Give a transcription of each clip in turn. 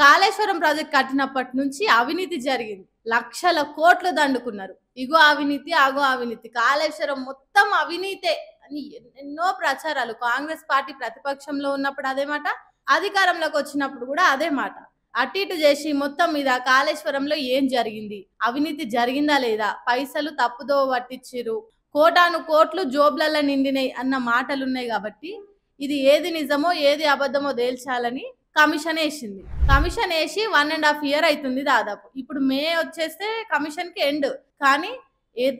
Kaleshwaram project కట్టినప్పటి నుంచి అవినీతి జరిగింది. లక్షల కోట్లు దండుకున్నారు. ఇగో అవినీతి, అగో అవినీతి. కాళేశ్వరం మొత్తం అవినీతే అని ఎన్నెన్నో ప్రచారాలు. కాంగ్రెస్ పార్టీ ప్రతిపక్షంలో ఉన్నప్పుడు అదే మాట, అధికారంలోకి వచ్చినప్పుడు కూడా అదే మాట. అటు ఇటు చేసి మొత్తం మీద కాళేశ్వరంలో ఏం జరిగింది, అవినీతి జరిగిందా లేదా, పైసలు తప్పుదో పట్టించిరు, కోటాను కోట్లు జోబ్లలో నిండినాయి అన్న మాటలు ఉన్నాయి. కాబట్టి ఇది ఏది నిజమో ఏది అబద్ధమో తేల్చాలని కమిషన్ వేసింది. కమిషన్ వేసి 1.5 year అవుతుంది దాదాపు. ఇప్పుడు మే వచ్చేస్తే కమిషన్ కి ఎండ్. కానీ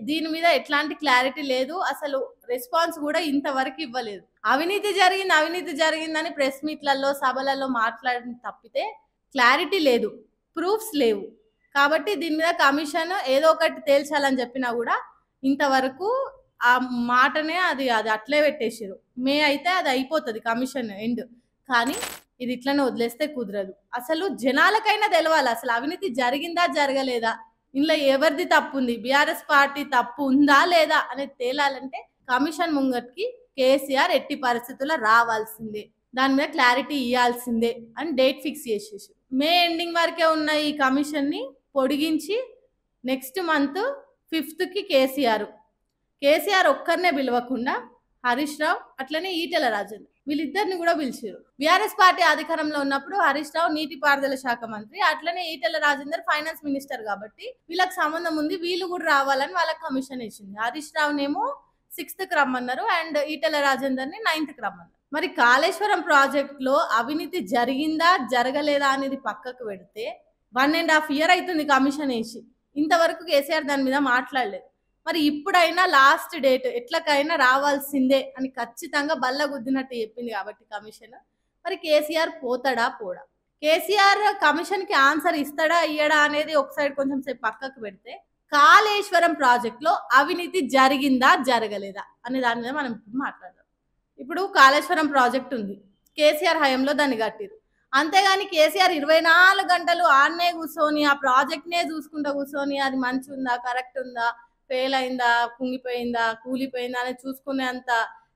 దీని మీద ఎట్లాంటి క్లారిటీ లేదు. అసలు రెస్పాన్స్ కూడా ఇంతవరకు ఇవ్వలేదు. అవినీతి జరిగిందని ప్రెస్ మీట్లలో సభలలో మాట్లాడిన తప్పితే క్లారిటీ లేదు, ప్రూఫ్స్ లేవు. కాబట్టి దీని మీద కమిషన్ ఏదో ఒకటి తేల్చాలని చెప్పినా కూడా ఇంతవరకు ఆ మాటనే అది అట్లే పెట్టేసారు. మే అయితే అది అయిపోతుంది కమిషన్ ఎండ్. కానీ ఇది ఇట్లనే వదిలేస్తే కుదరదు. అసలు జనాలకైనా తెలవాలి అసలు అవినీతి జరిగిందా జరగలేదా, ఇందులో ఎవరిది తప్పు ఉంది, బీఆర్ఎస్ పార్టీ తప్పు ఉందా లేదా అనేది తేలాలంటే కమిషన్ ముంగట్కి కేసీఆర్ ఎట్టి పరిస్థితుల్లో రావాల్సిందే, దాని మీద క్లారిటీ ఇవ్వాల్సిందే అని డేట్ ఫిక్స్ చేసేసి మే ఎండింగ్ వరకే ఉన్న ఈ కమిషన్ ని పొడిగించి నెక్స్ట్ మంత్ 5th కేసీఆర్ ఒక్కరినే పిలవకుండా హరీష్ రావు అట్లనే ఈటెల రాజేందర్ వీళ్ళిద్దరిని కూడా పిలిచారు. బీఆర్ఎస్ పార్టీ అధికారంలో ఉన్నప్పుడు హరీష్ రావు నీటిపారుదల శాఖ మంత్రి, అట్లనే ఈటెల రాజేందర్ ఫైనాన్స్ మినిస్టర్. కాబట్టి వీళ్ళకి సంబంధం ఉంది, వీళ్ళు కూడా రావాలని వాళ్ళకి కమిషన్ ఇచ్చింది. హరీష్ రావునేమో 6th రమ్మన్నారు అండ్ ఈటెల రాజేందర్ ని 9th రమ్మన్నారు. మరి కాళేశ్వరం ప్రాజెక్ట్ లో అవినీతి జరిగిందా జరగలేదా అనేది పక్కకు పెడితే 1.5 year అవుతుంది కమిషన్ వేసి, ఇంతవరకు కేసీఆర్ దాని మీద మాట్లాడలేదు. మరి ఇప్పుడైనా లాస్ట్ డేట్ ఎట్లకైనా రావాల్సిందే అని ఖచ్చితంగా బల్లగుద్దినట్టు చెప్పింది కాబట్టి కమిషన్. మరి కేసీఆర్ పోతాడా పోడా, కేసీఆర్ కమిషన్ కి ఆన్సర్ ఇస్తాడా ఇయ్యడా అనేది ఒక సైడ్ కొంచెం సేపు పక్కకు పెడితే, కాళేశ్వరం ప్రాజెక్ట్ లో అవినీతి జరిగిందా జరగలేదా అనే దాని మీద మనం ఇప్పుడు మాట్లాడదాం. ఇప్పుడు కాళేశ్వరం ప్రాజెక్ట్ ఉంది, కేసీఆర్ హయాంలో దాన్ని కట్టిరు. అంతేగాని కేసీఆర్ 24 గంటలు ఆన్నే కూర్చొని ఆ ప్రాజెక్ట్ నే చూసుకుంటా కూర్చొని అది మంచి ఉందా, కరెక్ట్ ఉందా, ఫెయిల్ అయిందా, కుంగిపోయిందా, కూలిపోయిందా అనేది చూసుకునేంత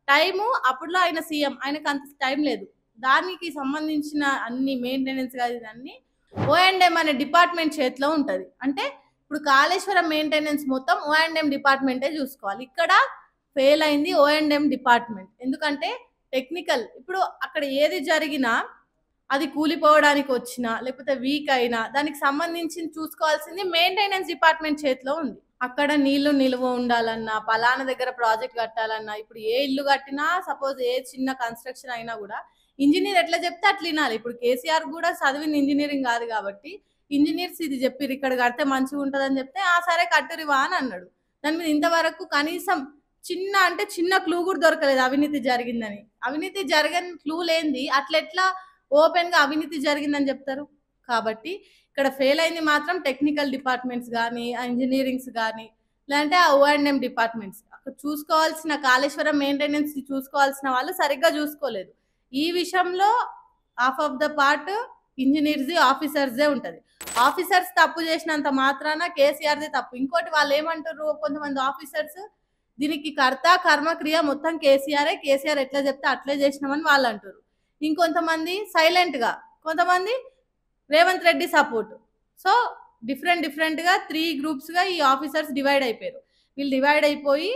టైము అప్పుడులో ఆయన సీఎం, ఆయనకు అంత టైం లేదు. దానికి సంబంధించిన అన్ని మెయింటెనెన్స్ అన్ని O&M అనే డిపార్ట్మెంట్ చేతిలో ఉంటుంది. అంటే ఇప్పుడు కాళేశ్వరం మెయింటెనెన్స్ మొత్తం O&M డిపార్ట్మెంటే చూసుకోవాలి. ఇక్కడ ఫెయిల్ అయింది O&M డిపార్ట్మెంట్. ఎందుకంటే టెక్నికల్, ఇప్పుడు అక్కడ ఏది జరిగినా అది కూలిపోవడానికి వచ్చినా లేకపోతే వీక్ అయినా దానికి సంబంధించి చూసుకోవాల్సింది మెయింటెనెన్స్ డిపార్ట్మెంట్ చేతిలో ఉంది. అక్కడ నీళ్లు నిల్వ ఉండాలన్నా, పలానా దగ్గర ప్రాజెక్ట్ కట్టాలన్నా, ఇప్పుడు ఏ ఇల్లు కట్టినా సపోజ్ ఏ చిన్న కన్స్ట్రక్షన్ అయినా కూడా ఇంజనీర్ ఎట్లా చెప్తే అట్లా వినాలి. ఇప్పుడు కేసీఆర్ కూడా చదివిన ఇంజనీరింగ్ కాదు కాబట్టి ఇంజనీర్స్ ఇది చెప్పిరు ఇక్కడ కడితే మంచిగా ఉంటుందని చెప్తే ఆ సరే కట్టురివా అని అన్నాడు. దాని మీద ఇంతవరకు కనీసం చిన్న క్లూ కూడా దొరకలేదు అవినీతి జరిగిందని. అవినీతి జరగని క్లూ లేనిది అట్లెట్లా ఓపెన్ గా అవినీతి జరిగిందని చెప్తారు. కాబట్టి ఇక్కడ ఫెయిల్ అయింది మాత్రం టెక్నికల్ డిపార్ట్మెంట్స్ కానీ, ఇంజనీరింగ్స్ కానీ, లేదంటే ఆ O&M డిపార్ట్మెంట్స్. అక్కడ చూసుకోవాల్సిన కాళేశ్వరం మెయింటెనెన్స్ చూసుకోవాల్సిన వాళ్ళు సరిగ్గా చూసుకోలేదు. ఈ విషయంలో half of the part engineers ఆఫీసర్స్దే ఉంటుంది. ఆఫీసర్స్ తప్పు చేసినంత మాత్రాన కేసీఆర్దే తప్పు. ఇంకోటి వాళ్ళు ఏమంటారు, కొంతమంది ఆఫీసర్స్ దీనికి కర్త కర్మ క్రియ మొత్తం కేసీఆర్ ఎట్లా చెప్తే అట్లే చేసినామని వాళ్ళు అంటారు. ఇంకొంతమంది సైలెంట్ గా, కొంతమంది Revanth Reddy support. So different గా 3 groups గా ఈ ఆఫీసర్స్ డివైడ్ అయిపోయారు. వీళ్ళు డివైడ్ అయిపోయి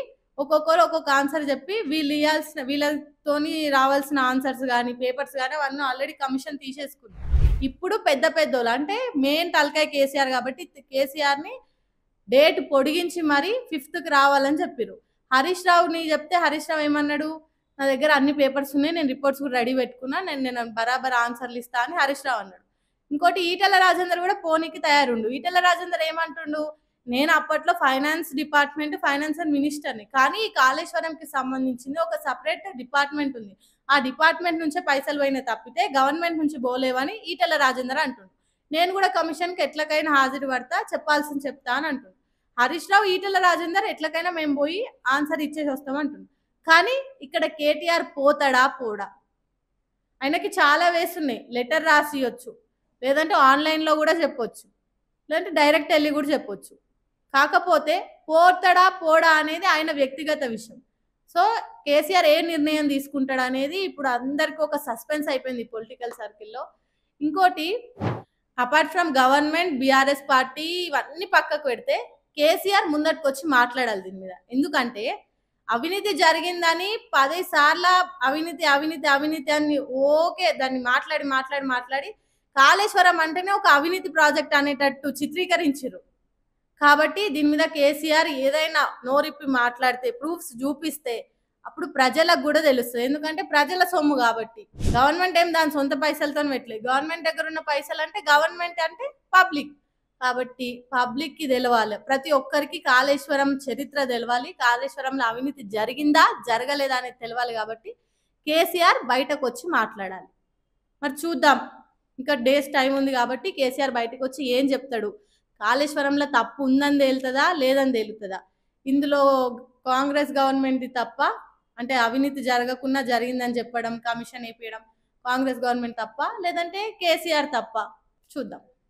ఒక్కొక్కరు ఒక్కొక్క ఆన్సర్ చెప్పి వీళ్ళతోని రావాల్సిన ఆన్సర్స్ కానీ పేపర్స్ కానీ అవన్నీ ఆల్రెడీ కమిషన్ తీసేసుకుంది. ఇప్పుడు పెద్దోళ్ళు అంటే మెయిన్ తలకాయ కేసీఆర్ కాబట్టి కేసీఆర్ ని డేట్ పొడిగించి మరి 5th రావాలని చెప్పారు. హరీష్ రావుని చెప్తే హరీష్ రావు ఏమన్నాడు, నా దగ్గర అన్ని పేపర్స్ ఉన్నాయి, నేను రిపోర్ట్స్ కూడా రెడీ పెట్టుకున్నా, నేను బరాబర్ ఆన్సర్లు ఇస్తా అని హరీష్ రావు అన్నాడు. ఇంకోటి ఈటెల రాజేందర్ కూడా పోనీకి తయారుండు. ఈటెల రాజేందర్ ఏమంటుండు, నేను అప్పట్లో ఫైనాన్స్ అండ్ మినిస్టర్ని, కానీ ఈ కాళేశ్వరంకి సంబంధించింది ఒక సపరేట్ డిపార్ట్మెంట్ ఉంది, ఆ డిపార్ట్మెంట్ నుంచే పైసలు పోయినా తప్పితే గవర్నమెంట్ నుంచి పోలేవని ఈటెల రాజేందర్ అంటుండు. నేను కూడా కమిషన్కి ఎట్లకైనా హాజరు పడతా, చెప్పాల్సింది చెప్తా అని అంటుండు. హరీష్ రావు ఈటెల రాజేందర్ ఎట్లకైనా మేము పోయి ఆన్సర్ ఇచ్చేసి వస్తామంటుండు. కానీ ఇక్కడ కేటీఆర్ పోతాడా పోడా, ఆయనకి చాలా వేస్ ఉన్నాయి. లెటర్ రాసియొచ్చు, లేదంటే ఆన్లైన్లో కూడా చెప్పొచ్చు, లేదంటే డైరెక్ట్ వెళ్ళి కూడా చెప్పొచ్చు. కాకపోతే పోతాడా పోడా అనేది ఆయన వ్యక్తిగత విషయం. సో కేసీఆర్ ఏ నిర్ణయం తీసుకుంటాడు అనేది ఇప్పుడు అందరికీ ఒక సస్పెన్స్ అయిపోయింది పొలిటికల్ సర్కిల్లో. ఇంకోటి apart from government, BRS party ఇవన్నీ పక్కకు పెడితే కేసీఆర్ ముందటికొచ్చి మాట్లాడాలి దీని మీద. ఎందుకంటే అవినీతి జరిగిందని 10 సార్ల అవినీతి అవినీతి అవినీతి అని ఓకే దాన్ని మాట్లాడి కాళేశ్వరం అంటేనే ఒక అవినీతి ప్రాజెక్ట్ అనేటట్టు చిత్రీకరించారు. కాబట్టి దీని మీద కేసీఆర్ ఏదైనా నోరిప్పి మాట్లాడితే, ప్రూఫ్స్ చూపిస్తే అప్పుడు ప్రజలకు కూడా తెలుస్తుంది. ఎందుకంటే ప్రజల సొమ్ము కాబట్టి. గవర్నమెంట్ ఏం దాని సొంత పైసలతో పెట్టలేదు. గవర్నమెంట్ దగ్గర ఉన్న పైసలు అంటే గవర్నమెంట్ అంటే పబ్లిక్. కాబట్టి పబ్లిక్ కి తెలవాలి. ప్రతి ఒక్కరికి కాళేశ్వరం చరిత్ర తెలవాలి. కాళేశ్వరంలో అవినీతి జరిగిందా జరగలేదా అనేది తెలవాలి. కాబట్టి కేసీఆర్ బయటకు వచ్చి మాట్లాడాలి. మరి చూద్దాం, ఇంకా డేస్ టైం ఉంది కాబట్టి కేసీఆర్ బయటకు వచ్చి ఏం చెప్తాడు. కాళేశ్వరంలో తప్పు ఉందని తేలుతుందా లేదని తేలుతుందా, ఇందులో కాంగ్రెస్ గవర్నమెంట్ తప్ప అంటే అవినీతి జరగకుండా జరిగిందని చెప్పడం, కమిషన్ వేయడం కాంగ్రెస్ గవర్నమెంట్ తప్ప లేదంటే కేసీఆర్ తప్ప, చూద్దాం.